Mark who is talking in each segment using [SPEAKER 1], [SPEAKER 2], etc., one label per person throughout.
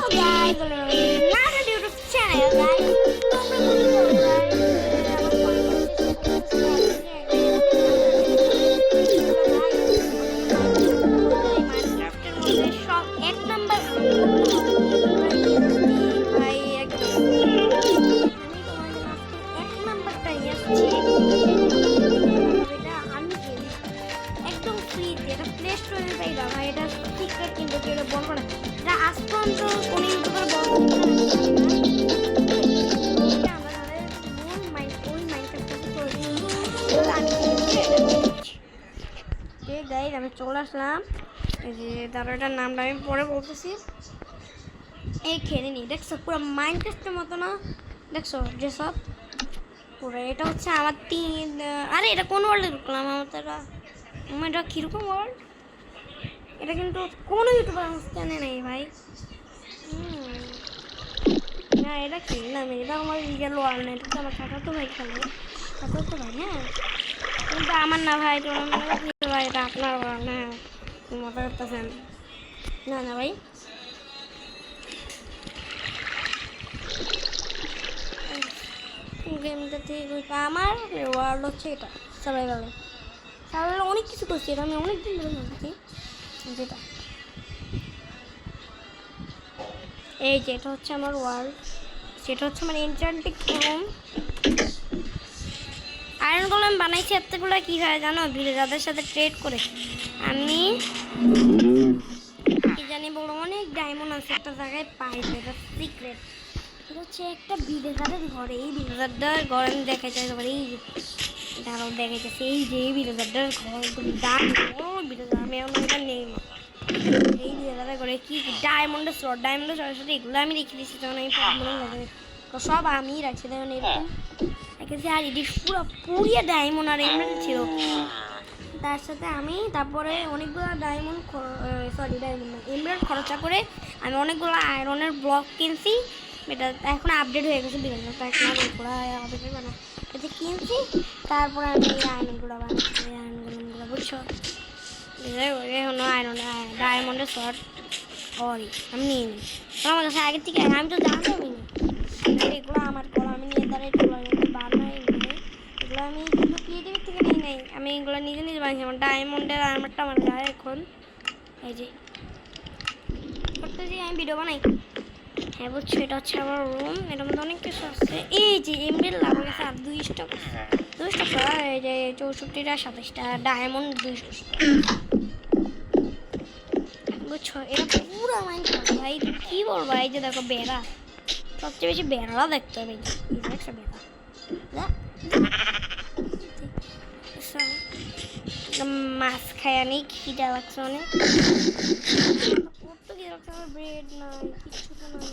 [SPEAKER 1] guys, another YouTube channel, guys. তোমরা বলতে মাইনক্রাফটের মধ্যে সব এক নাম্বার ভাই একদম আমি তোমাদের আজকে এক নাম্বারটাই আসছি এটা আমি কিনি একদম ফ্রিতে এটা প্লে স্টোরে পাইবা ভাই এটা সিক্রেট কিন্তু কেউ বলবো না এটা আজ পর্যন্ত কোনো ইউটিউবার বলবো না আমি চলে আসলাম এই যে তারটার নামটা আমি পরে বলতেছি এই খেলে নি দেখছো পুরো মাইনক্রাফটের মতো না দেখছো যেসব পুরো এটা হচ্ছে আমার আরে এটা কোন ওয়ার্ল্ডে ঢুকলাম আমার তো এটা কীরকম ওয়ার্ল্ড এটা কিন্তু কোনো ইউটিউবার জানে নেই ভাই না এটা খেললাম এটা আমার রিয়েল ওয়ার্ল্ড না এটা তো আমার কাকা তো ভাই খেলে কাকা তো ভাই হ্যাঁ কিন্তু আমার না ভাই তোমার ভাই এটা আপনার ওয়ার্ল্ড হ্যাঁ মজা করতেছেন না না ভাই গেমটা ঠিক আমার ওয়ার্ল্ড হচ্ছে এটা সবাই বলে সার্ভাইভালে অনেক কিছু করছি এটা আমি অনেক দিন ধরে করছি যেটা এই যে এটা হচ্ছে আমার ওয়ার্ল্ড সেটা হচ্ছে আমার এনচান্টিক রুম আয়রন গোলেম বানাইছি এতগুলো কী হয় জানো ভিলেজারদের সাথে ট্রেড করে আমি কি জানি বলো অনেক ডায়মন্ড আছে একটা জায়গায় পাই এটা সিক্রেট এটা হচ্ছে একটা ভিলেজারের ঘরে এই ভিলেজারটার ঘর আমি দেখাইতে পারি এই দাঁড়াও দেখাইতেছে এই যে এই ভিলেজারটার ঘর দাম ভিলেজার আমি এমন এটা নেই না এই ভিলেজারের ঘরে কি ডায়মন্ডের সাথে এগুলো আমি রেখে দিচ্ছি তখন আমি সব আমি রাখছি তখন এরকম রেখেছি আর এটি পুরিয়া ডায়মন্ড আর এমরাল্ড ছিল তার সাথে আমি তারপরে অনেকগুলো এমরাল্ড খরচা করে আমি অনেকগুলো আয়রনের ব্লক কিনছি এটা এখন আপডেট হয়ে গেছে বিভিন্ন এখন ওগুলো আপডেট বানা এটা কিনছি তারপরে আমি এই আয়রনগুলো বানাচ্ছি আয়রনগুলো বুঝছো এখনো আয়রন ডায়মন্ডের শর্ট হয় আমি নিয়ে নিই আমার কাছে আগের থেকে আমি তো জানতামই না এগুলো আমার কল আমি নিয়ে দ্বারা এগুলো বানাই এগুলো আমি কিন্তু ক্রিয়েটিভ থেকে নিই নাই আমি এগুলো নিজে নিজে বানিয়েছি আমার ডায়মন্ডের আর্মারটা আমার গায়ে এখন এই যে করতেছি আমি ভিডিও বানাই হ্যাঁ বুঝছো এটা হচ্ছে আমার রুম এটার মধ্যে অনেক কিছু আছে এই যে এমবেল আমার কাছে আর 200 টাকা এই যে 64টা 27টা ডায়মন্ড 200 বুঝছো এটা পুরো মাইনক্রাফট ভাই কি বলবো এই যে দেখো বেড়া সবচেয়ে বেশি বেড়া দেখতে হবে একটা বেড়া মাছ খায় অনেক খিদা লাগছে অনেক আমার ব্রেড নাই কিচ্ছু তো নাই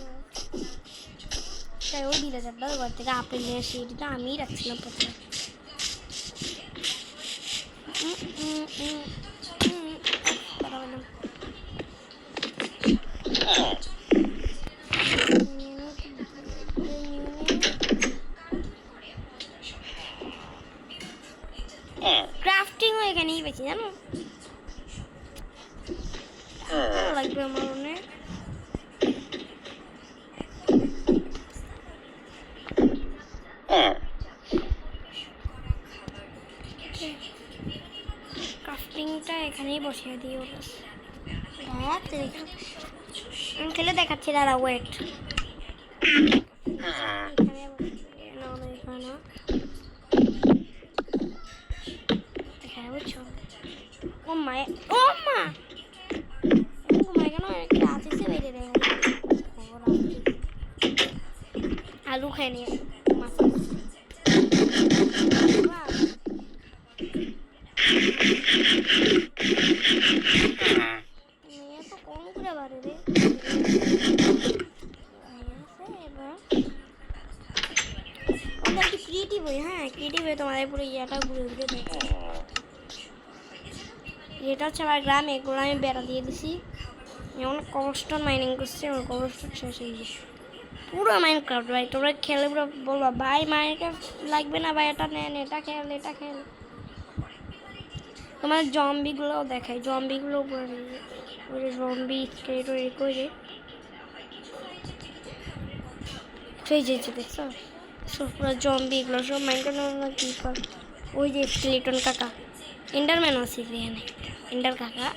[SPEAKER 1] তাই ওই ভিলেজারটা ঘর থেকে আপেল নিয়ে আসি এটা আমিই রাখছিলাম প্রথমে ক্রাফটিংও এখানেই পেয়েছি জানো লাগবে আমার অনেক ক্রাফটিংটা এখানেই বসিয়ে দিই ওর আমি খেলে দেখাচ্ছি দাঁড়া ওয়েট এখানে বুঝছো ও মা কেন একটা আছে বেড়ে দেয় আলু খাই নিয়ে মাছ তো কম করে বাড়ে রে ক্রিয়েটিভ হই হ্যাঁ ক্রিয়েটিভ হয়ে তোমাদের পুরো ইয়েটা ঘুরে ঘুরে দেখে এটা হচ্ছে আমার গ্রামে এগুলো আমি বেড়া দিয়ে দিছি যেমন কবলস্টোন মাইনিং করছি আমার কবলস্টোন শেষ হয়ে গেছে পুরো মাইনক্রাফট ভাই তোমরা খেলে পুরো বলবা ভাই মাইনক্রাফট লাগবে না ভাই এটা নেন এটা খেল তোমার জম্বিগুলোও দেখাই জম্বিগুলো উপরে জম্বি স্কেলেটর করে সেই যে দেখছো সব পুরো জম্বি এগুলো সব মাইন্ডের কি কর ওই যে স্কেলিটন কাকা এন্ডারম্যান আছে এখানে এন্ডার কাকা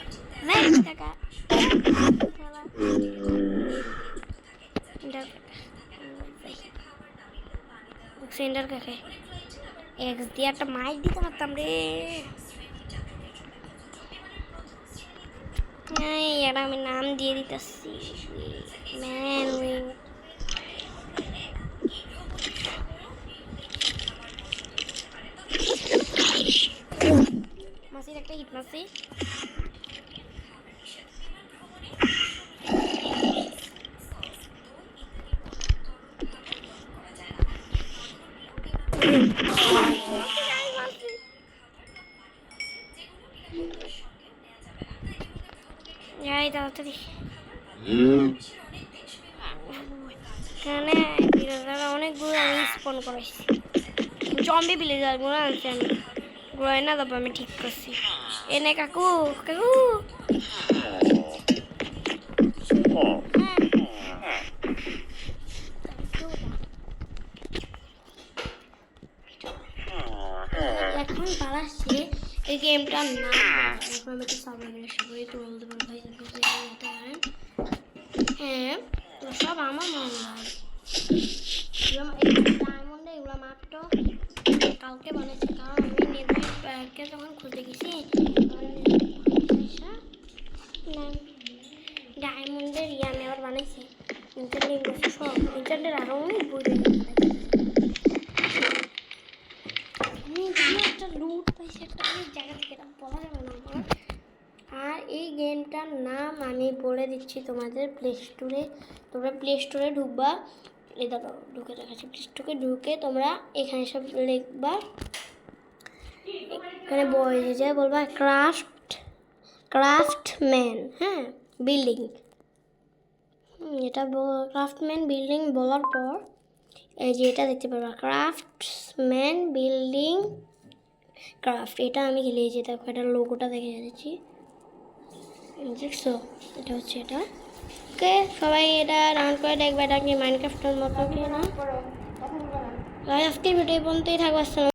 [SPEAKER 1] কাকা এন্ডার কাকা এক্স দিয়ে একটা মাইক দিতে পারতাম রে এটা আমি নাম দিয়ে দিতেছি ম্যান উইং মাসির একটা হিট মাসি যাই তাড়াতাড়ি এখানে অনেকগুলো আমি স্পন করাইছি জম্বি ভিলেজার গুলো আনছি আমি গুলো না দেবো আমি ঠিক করছি এনে কাকু কাকু এখন পালাচ্ছে এই গেমটার নাম এখন আমি একটু সাবস্ক্রাইব সবাই তো বলতে পারবো ভাই হ্যাঁ তো সব আমার মনে হয় ডায়মন্ডে এগুলো মাত্র কালকে বানিয়েছি কারণ আমি নেদার প্যাকে যখন খুঁজে গেছি ডায়মন্ডের আমি আবার বানিয়েছি ইন্টারনেট সব ইন্টারনেট আরও অনেক বই একটা লুট পাইছি একটা জায়গা থেকে এটা বলা যাবে না আমার আর এই গেমটার নাম আমি বলে দিচ্ছি তোমাদের প্লে স্টোরে তোমরা প্লে স্টোরে ঢুকবা এই দেখো ঢুকে দেখাচ্ছি প্লে স্টোরে ঢুকে তোমরা এখানে সব লিখবা এখানে বয়ে যায় বলবা ক্রাফটম্যান হ্যাঁ বিল্ডিং এটা ক্রাফটম্যান বিল্ডিং বলার পর এই যে এটা দেখতে পারবা ক্রাফটম্যান বিল্ডিং ক্রাফট এটা আমি খেলেছি দেখো এটা লোগোটা দেখে যাচ্ছি দেখছো এটা হচ্ছে এটা ওকে সবাই এটা ডাউনলোড করে দেখবে এটা কি মাইনক্রাফটের মতো কি না আজকের ভিডিও পর্যন্তই থাকবে।